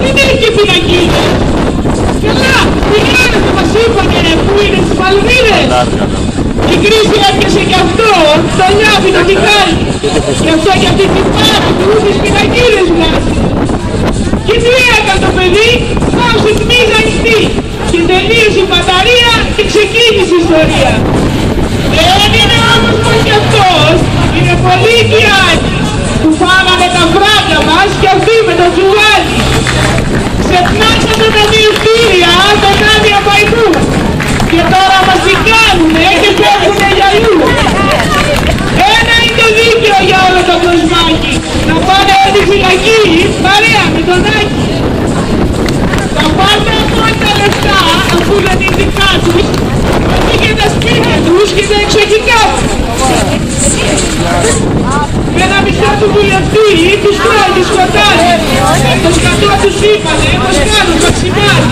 Δεν έχει και φυλακίδες. Καλά, πηγαίνετε μας είπανε που είναι στις Παλμύρες. Η κρίση έπιασε κι αυτό, το νιώθει το τυχάρι. Γι' αυτό και αυτή την πάρα του τις φυλακίδες βγάζει. Και τι έκανε το παιδί, πάω σε τμήμα ανοιχτή. Και τελείωσε η μπαταρία και ξεκίνησε η ιστορία. Δεν είναι όμως πως κι αυτός, είναι πολλοί και άλλοι που φάγανε τα βράδια μας και αυτοί με το τζουγάλι. Ξεπνάσαμε τα διευθύνια των άδεια παϊδού και τώρα μας δικάνουνε και φεύγουνε για αλλού. Ένα είναι το δίκαιο για όλο το κοσμάκι, να πάνε όλοι φυλακοί παρέα με τον Άκη. Θα πάρτε από τα λεφτά αφού δεν είναι δικά τους, όχι και τα σπίτια τους και τα εξοχικά τους. Με ένα μισό του βουλευτή τους τρώει τη σκοτάδι. Το σκατό τους είπανε, μας κάνουν μαξιμάρι.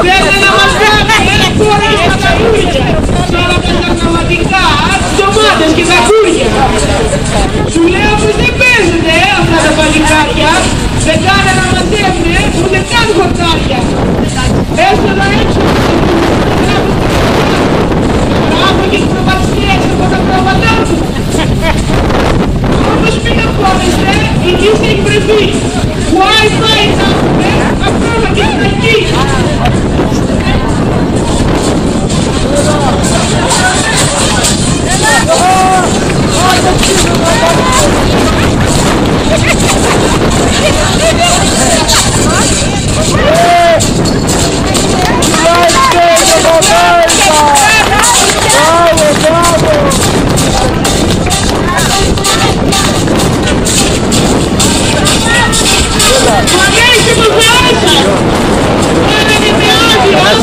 Θέλουν να μας κάνουν χώρα για τα λουλούδια. Σ' όλα τα πραγματικά, τις ντομάτες και τα κούρια. Σου λέω πως δεν παίζονται αυτά τα παλικάρια. Δεν κάνε να μαζεύουνε ούτε καν χορτάρια. Έστω να έξω. Μπράβο και τις προβασιές από τα πρόβατά του. Όμως μην αγχώνεστε, η λύση έχει βρεθεί. Wi-Fi θα έχουμε, ακόμα και στην εκεί.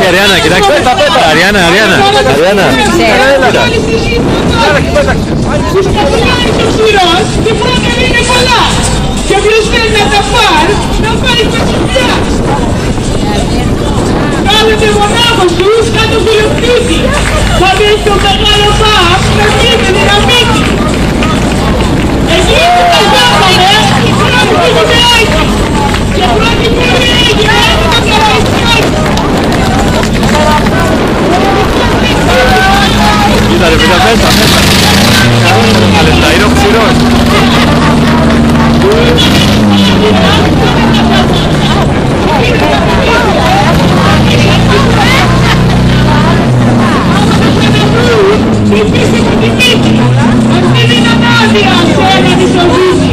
Αριάννα, κοιτάξτε. Αριάννα. Τους καθουλάνεις ο ξηρός και πρώτα είναι πολλά. Και όποιος θέλει να τα πάρει, να πάρει πασιδιάς. Κάθεται μονάχος τους κάτω φιλοκτήτη. Θα δεις το μεγάλο παπ να γίνεται δυναμίτη. Εκεί που τα γράφαμε, η πρώτη που είναι Άκη. Και πρώτη που είναι έγινε, τα καραϊσκάκι. Κοίτα ρε, πήτα μέσα. Αλλά είναι ο ξηρός. Αυτή είναι ανάδεια σε έναν ισοβούζι.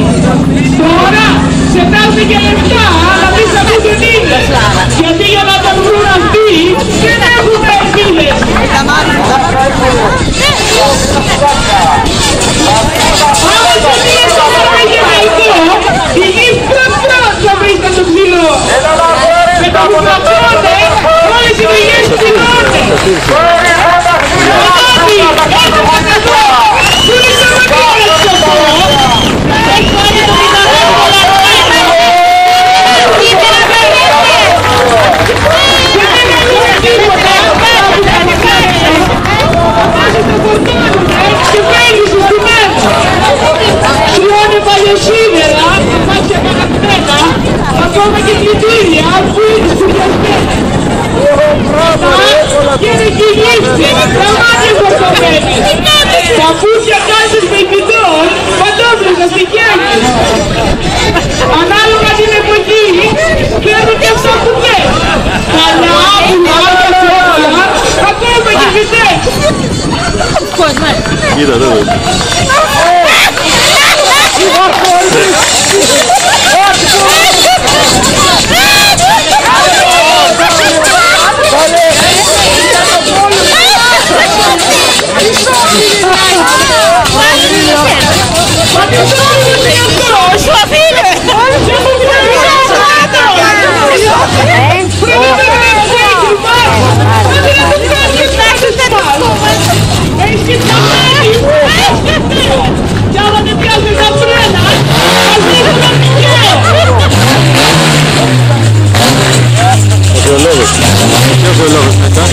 Τώρα ξετάζουν και λεφτά, αλλά μη θα μην τον ίδιο. Γιατί για να τον βρουν αυτοί δεν έχουν ελπίδες. Άμα σε μία σοβαρά γενικό, η γης πρώτ θα βρίσκαν το ψηλό. Με το που θα πάνε, όλες οι δουλειές ψηλώνται. Ακόμα και κλητήρια που είναι σπουδιασμένα. Και είναι και η γύψη, γραμμάτια φορτωμένες. Παπούτσια κάλτσες με κοιτών, παντόφλες να στοιχιάνεις. Ανάλογα την εποχή, παίρνουν και αυτά που θες. Καλά, πουλάκια και όλα, ακόμα και φυτές. Κοίτα εδώ. Ποιος ο λόγος μετά?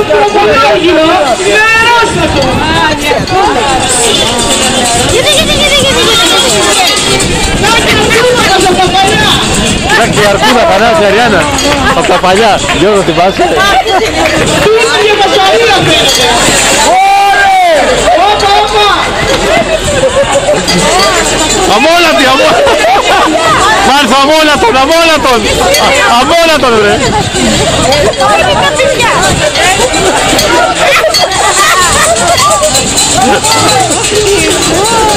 τροπολόγιο είναι αερόστατο. Εντάξει, η αρκούδα κανάς η Αριάννα, από τα παλιά. Γιώργο, την πάσε. Πίσω για πασαρία φαίνεται. Όπα, όπα. Αμόλατη, μάλιστα αμόλατον, αμόλατον ρε.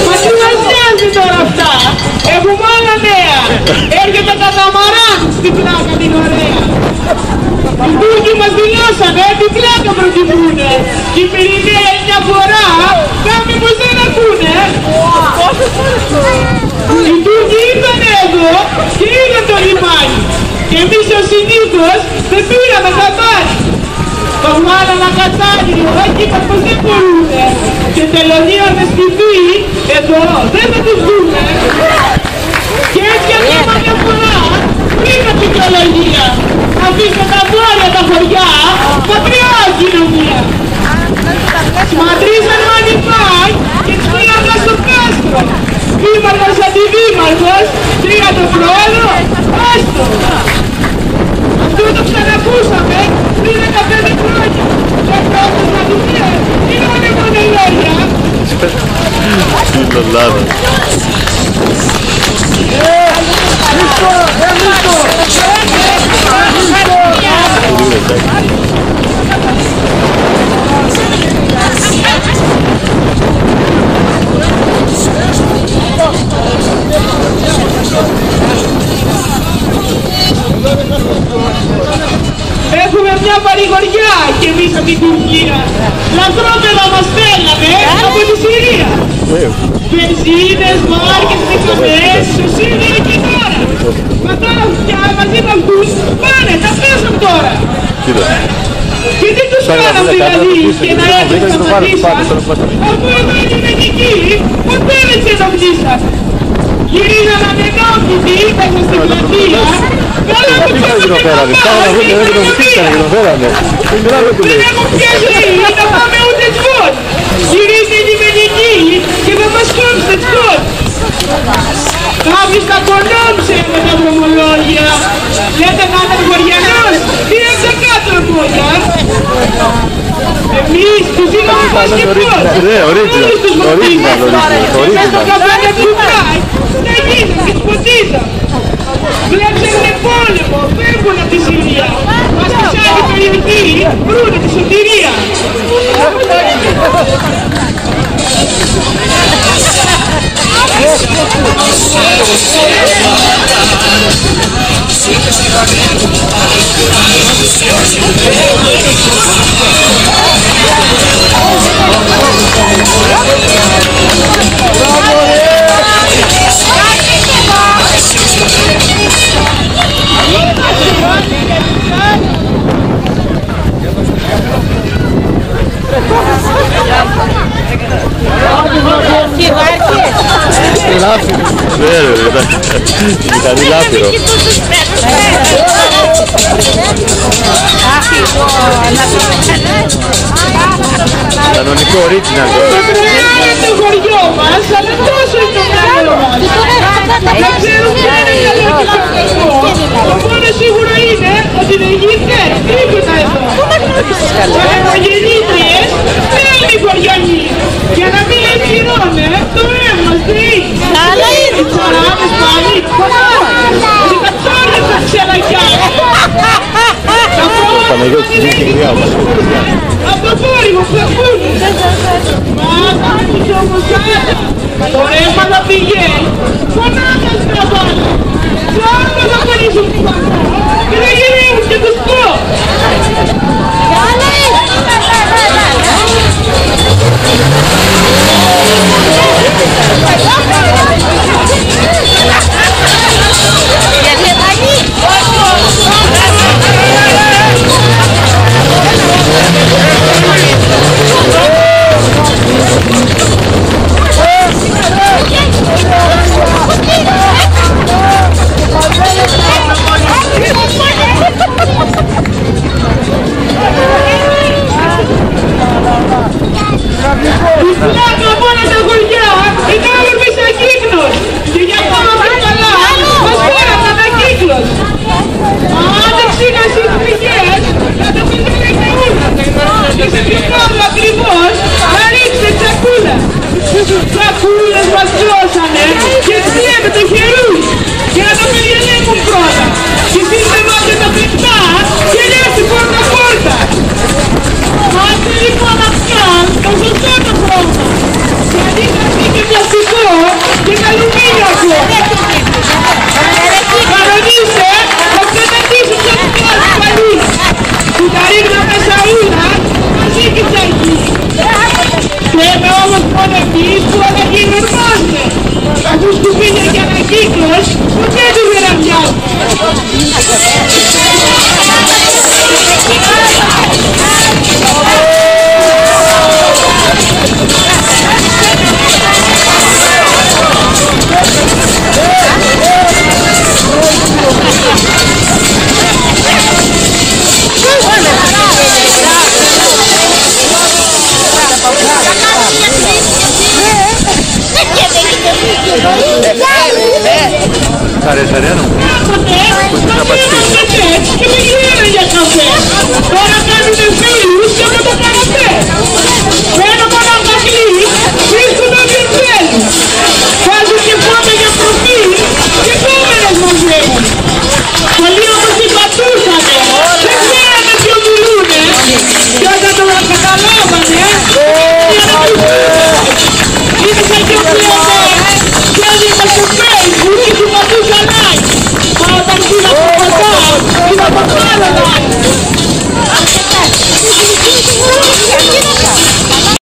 Μα τι μας νοιάζει τώρα αυτά. Έχουμε άλλα νέα. Έρχεται τα ταμαράν στην πλάκα την ωραία. Οι Τούρκοι μας δηλώσανε την πλάκα προτιμούνε. Και οι Πυρηναίοι μια φορά κάμε πως δεν ακούνε. Οι Τούρκοι ήταν εδώ και είδαν το λιμάνι. Και εμείς ως συνήθως δεν πήραμε χαμπάρι. Το βγάλαμε κατάλληλο και είπαν πως δεν μπορούνε. Και τελωνίαμε στη Βή, εδώ δεν θα τους δούμε. Και έτσι ακόμα μια φορά, πριν από την δικαιολογία, αφήστε τα βόρεια τα χωριά, πατριάω κοινωνία. Σματρίσαν ο Ανιπάκ και τους πήγαμε στο κάστρο. Δήμαρχος αντιδήμαρχος, τρία το πρόεδρο, άστο. Αυτό το ξανακούσαμε πριν 15 χρόνια. Και πρώτος να του πει, είναι μόνο λόγια. Είναι λάδα. Έχουμε μια παρηγοριά κι εμείς από την Τουρκία. Λαθρόπεδα μας στέλνανε από τη Συρία. Βενζίνες, μάρκες, μηχανές, σωσίδια και τώρα. Μα τώρα πια μαζί με αυτούς πάνε, τα πέσουν τώρα. Και τι τους κάναν δηλαδή και να έρθουν να σταματήσαν, αφού εδώ είναι και εκεί, ποτέ δεν ξενοχτήσαν. Γυρίζαν ανενόχητοι, μέσα στην πλατεία, καλά που πιάσαν και να δεν έχουν πιάσει να πάμε ούτε σκοτ. Γυρίζουν οι λιμενικοί και θα μας κόψετε σκοτ. Κάποιος τα κονόμψε με τα δρομολόγια. Λέτε κανένας χωριανός, τι έτσι κάτω πόδια. Εμείς τους είχαμε πάει και πώς. Όλους τους μορφίσαμε. Μέσα στο καφέ του Φράι, τα γίναν και τους ποτίζαν. Βλέψανε πόλεμο, φεύγουν από τη Συρία. Μας σε άλλη περιοχή βρούνε τη σωτηρία. Ήταν λάπυρο. Κανονικό original. Το χωριό μας, αλλά τόσο είναι το μυαλό μας. Δεν ξέρουμε αν είναι καλό και κακό. Το μόνο σίγουρο είναι ότι δεν γίνεται τίποτα εδώ. Οι οικογενήτριες θέλουν οι χωριανοί. Για να μην εγκυρώνε το αίμα μας δίνει. Οι τσαράδες πάλι, οι κατσόρες τα ξελακιά. Παναγιώτη, την είχε γριά μας. Από το πόρυγο που ακούνε. Μα θα πεις όμως άλλα. Το αίμα θα πηγαίνει. Φωνάζας να βάλω. Και άλλο θα πανίσουν την πανώ. Και δεν γυρίζουν και τους πω. που σκουπίδια και ανακύκλος, ποτέ του δεν αδειάζει. Σ' αρέσει Αριάννα μου? Κάποτε, και με γυρνάνε για καφέ. Τώρα κάνουν φίλοι.